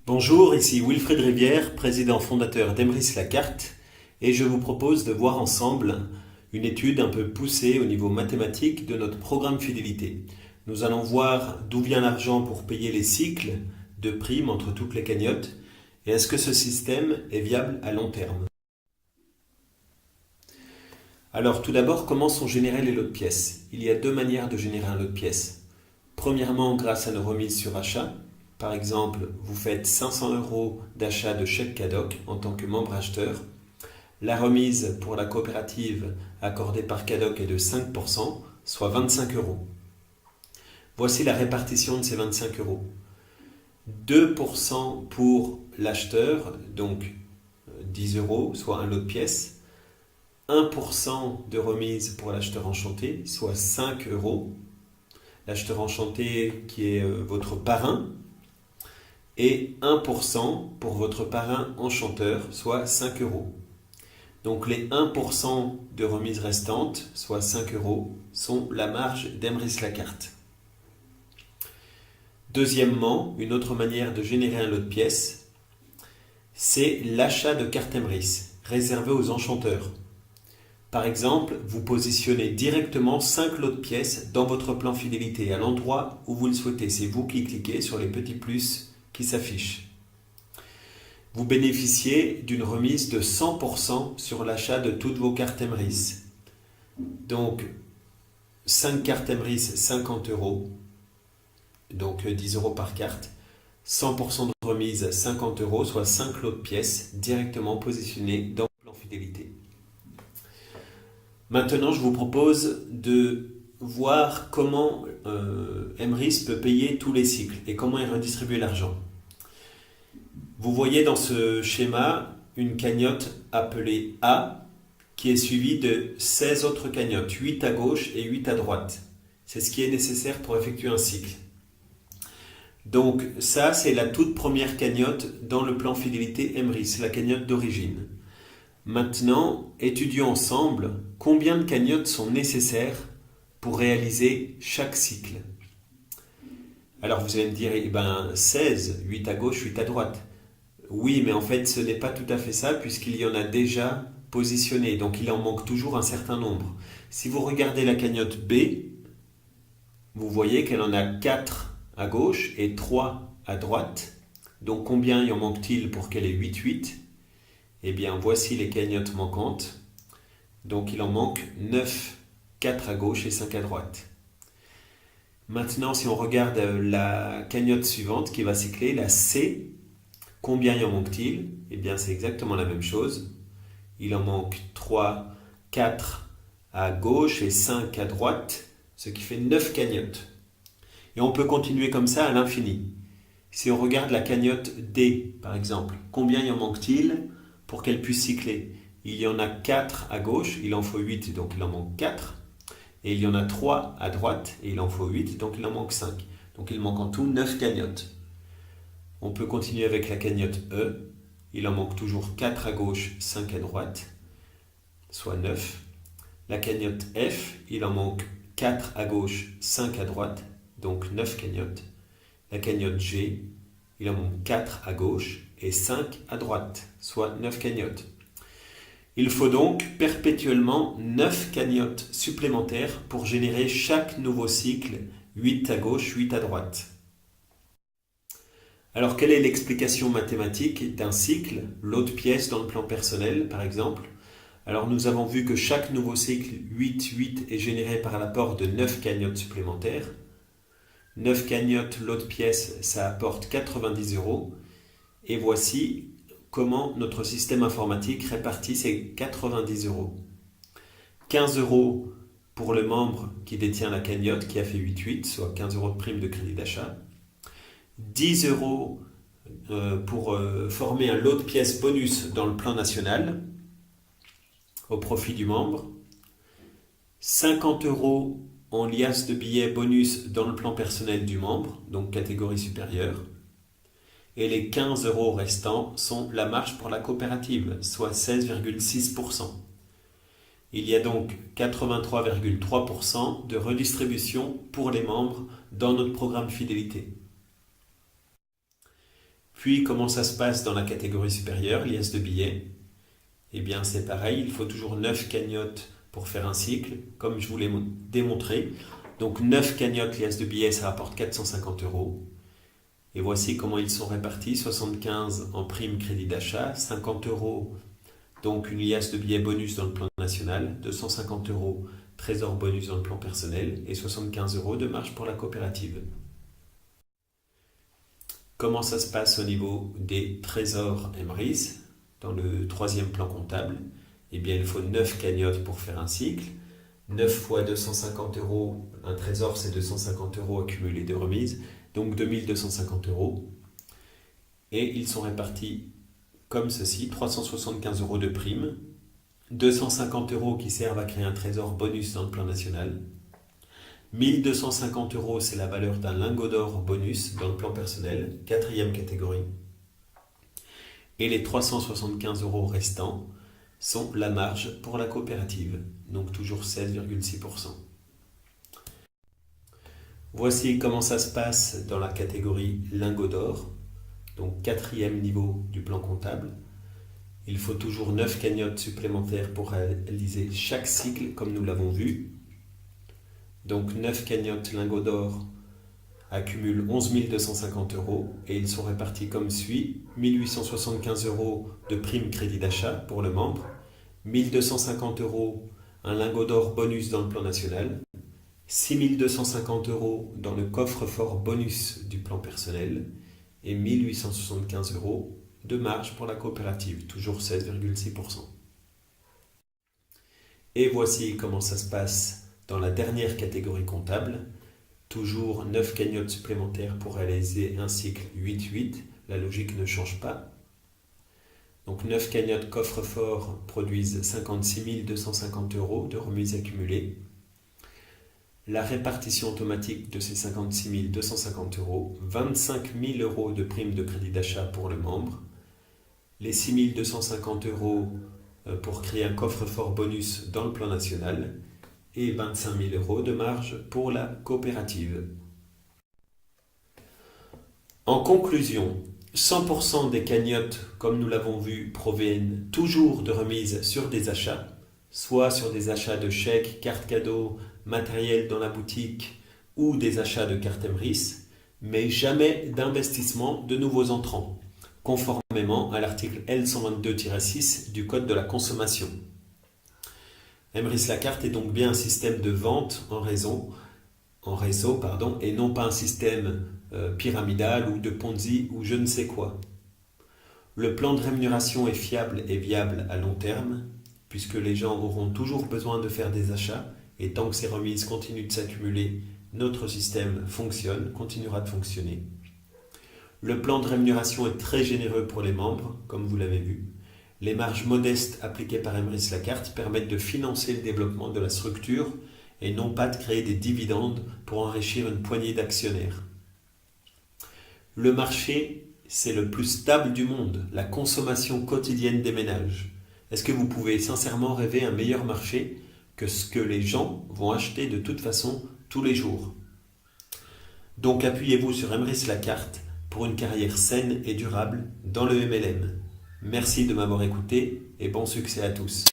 Bonjour, ici Wilfried Rivière, président fondateur d'Emrys Lacarte, et je vous propose de voir ensemble une étude un peu poussée au niveau mathématique de notre programme fidélité. Nous allons voir d'où vient l'argent pour payer les cycles de primes entre toutes les cagnottes, et est-ce que ce système est viable à long terme. Alors tout d'abord, comment sont générés les lots de pièces? Il y a deux manières de générer un lot de pièces. Premièrement, grâce à nos remises sur achat. Par exemple, vous faites 500 € d'achat de chèque Cadoc en tant que membre acheteur. La remise pour la coopérative accordée par Cadoc est de 5%, soit 25 €. Voici la répartition de ces 25 €. 2% pour l'acheteur, donc 10 €, soit un lot de pièces. 1% de remise pour l'acheteur enchanté, soit 5 €. L'acheteur enchanté qui est votre parrain. Et 1% pour votre parrain enchanteur, soit 5 €. Donc les 1% de remise restante, soit 5 €, sont la marge d'Emrys Lacarte. Deuxièmement, une autre manière de générer un lot de pièces, c'est l'achat de cartes Emrys, réservées aux enchanteurs. Par exemple, vous positionnez directement 5 lots de pièces dans votre plan fidélité, à l'endroit où vous le souhaitez. C'est vous qui cliquez sur les petits plus qui s'affichent. Vous bénéficiez d'une remise de 100% sur l'achat de toutes vos cartes Emrys. Donc, 5 cartes Emrys, 50 €, donc 10 € par carte. 100% de remise, 50 €, soit 5 lots de pièces directement positionnés dans le plan fidélité. Maintenant, je vous propose de voir comment Emrys peut payer tous les cycles et comment il redistribue l'argent. Vous voyez dans ce schéma une cagnotte appelée A qui est suivie de 16 autres cagnottes, 8 à gauche et 8 à droite. C'est ce qui est nécessaire pour effectuer un cycle. Donc ça, c'est la toute première cagnotte dans le plan fidélité Emrys, la cagnotte d'origine. Maintenant, étudions ensemble combien de cagnottes sont nécessaires pour réaliser chaque cycle. Alors vous allez me dire, 16, 8 à gauche, 8 à droite. Oui, mais en fait, ce n'est pas tout à fait ça, puisqu'il y en a déjà positionné, donc il en manque toujours un certain nombre. Si vous regardez la cagnotte B, vous voyez qu'elle en a 4 à gauche et 3 à droite. Donc combien y en manque-t-il pour qu'elle ait 8? Eh bien, voici les cagnottes manquantes. Donc il en manque 9, 4 à gauche et 5 à droite. Maintenant, si on regarde la cagnotte suivante qui va cycler, la C, combien y en manque-t-il? Eh bien, c'est exactement la même chose. Il en manque 3, 4 à gauche et 5 à droite, ce qui fait 9 cagnottes. Et on peut continuer comme ça à l'infini. Si on regarde la cagnotte D, par exemple, combien y en manque-t-il pour qu'elle puisse cycler? Il y en a 4 à gauche, il en faut 8, donc il en manque 4. Et il y en a 3 à droite, et il en faut 8, donc il en manque 5. Donc il manque en tout 9 cagnottes. On peut continuer avec la cagnotte E. Il en manque toujours 4 à gauche, 5 à droite, soit 9. La cagnotte F, il en manque 4 à gauche, 5 à droite, donc 9 cagnottes. La cagnotte G, il en manque 4 à gauche et 5 à droite, soit 9 cagnottes. Il faut donc perpétuellement 9 cagnottes supplémentaires pour générer chaque nouveau cycle, 8 à gauche, 8 à droite. Alors, quelle est l'explication mathématique d'un cycle, lot de pièces dans le plan personnel, par exemple? Alors, nous avons vu que chaque nouveau cycle 8 est généré par l'apport de 9 cagnottes supplémentaires. 9 cagnottes, lot de pièces, ça apporte 90 €. Et voici comment notre système informatique répartit ces 90 €. 15 € pour le membre qui détient la cagnotte, qui a fait 8, soit 15 € de prime de crédit d'achat. 10 € pour former un lot de pièces bonus dans le plan national au profit du membre. 50 € en liasse de billets bonus dans le plan personnel du membre, donc catégorie supérieure. Et les 15 € restants sont la marge pour la coopérative, soit 16,6%. Il y a donc 83,3% de redistribution pour les membres dans notre programme fidélité. Puis, comment ça se passe dans la catégorie supérieure, liasse de billets? Eh bien, c'est pareil, il faut toujours 9 cagnottes pour faire un cycle, comme je vous l'ai démontré. Donc, 9 cagnottes liasse de billets, ça rapporte 450 euros. Et voici comment ils sont répartis, 75 en prime crédit d'achat, 50 euros, donc une liasse de billets bonus dans le plan national, 250 euros trésor bonus dans le plan personnel et 75 euros de marge pour la coopérative. Comment ça se passe au niveau des trésors Emrys dans le troisième plan comptable? Eh bien, il faut 9 cagnottes pour faire un cycle. 9 fois 250 euros, un trésor c'est 250 euros accumulés de remise, donc 2250 euros. Et ils sont répartis comme ceci, 375 euros de prime, 250 euros qui servent à créer un trésor bonus dans le plan national, 1250 euros c'est la valeur d'un lingot d'or bonus dans le plan personnel, quatrième catégorie. Et les 375 euros restants sont la marge pour la coopérative, donc toujours 16,6%. Voici comment ça se passe dans la catégorie lingot d'or, donc quatrième niveau du plan comptable. Il faut toujours 9 cagnottes supplémentaires pour réaliser chaque cycle comme nous l'avons vu. Donc 9 cagnottes lingots d'or accumulent 11 250 euros et ils sont répartis comme suit. 1875 euros de prime crédit d'achat pour le membre, 1250 euros un lingot d'or bonus dans le plan national, 6250 euros dans le coffre-fort bonus du plan personnel et 1875 euros de marge pour la coopérative, toujours 16,6%. Et voici comment ça se passe dans la dernière catégorie comptable. Toujours 9 cagnottes supplémentaires pour réaliser un cycle 8-8. La logique ne change pas. Donc 9 cagnottes coffre-fort produisent 56 250 euros de remise accumulée. La répartition automatique de ces 56 250 euros, 25 000 euros de prime de crédit d'achat pour le membre, les 6 250 euros pour créer un coffre-fort bonus dans le plan national et 25 000 euros de marge pour la coopérative. En conclusion, 100% des cagnottes, comme nous l'avons vu, proviennent toujours de remises sur des achats, soit sur des achats de chèques, cartes cadeaux, matériel dans la boutique ou des achats de cartes Emrys, mais jamais d'investissement de nouveaux entrants, conformément à l'article L122-6 du Code de la consommation. Emrys la carte est donc bien un système de vente en réseau, et non pas un système pyramidal ou de Ponzi ou je ne sais quoi. Le plan de rémunération est fiable et viable à long terme, puisque les gens auront toujours besoin de faire des achats, et tant que ces remises continuent de s'accumuler, notre système continuera de fonctionner. Le plan de rémunération est très généreux pour les membres, comme vous l'avez vu. Les marges modestes appliquées par Emrys la carte permettent de financer le développement de la structure et non pas de créer des dividendes pour enrichir une poignée d'actionnaires. Le marché, c'est le plus stable du monde, la consommation quotidienne des ménages. Est-ce que vous pouvez sincèrement rêver un meilleur marché que ce que les gens vont acheter de toute façon tous les jours? Donc appuyez-vous sur Emrys la carte pour une carrière saine et durable dans le MLM. Merci de m'avoir écouté et bon succès à tous.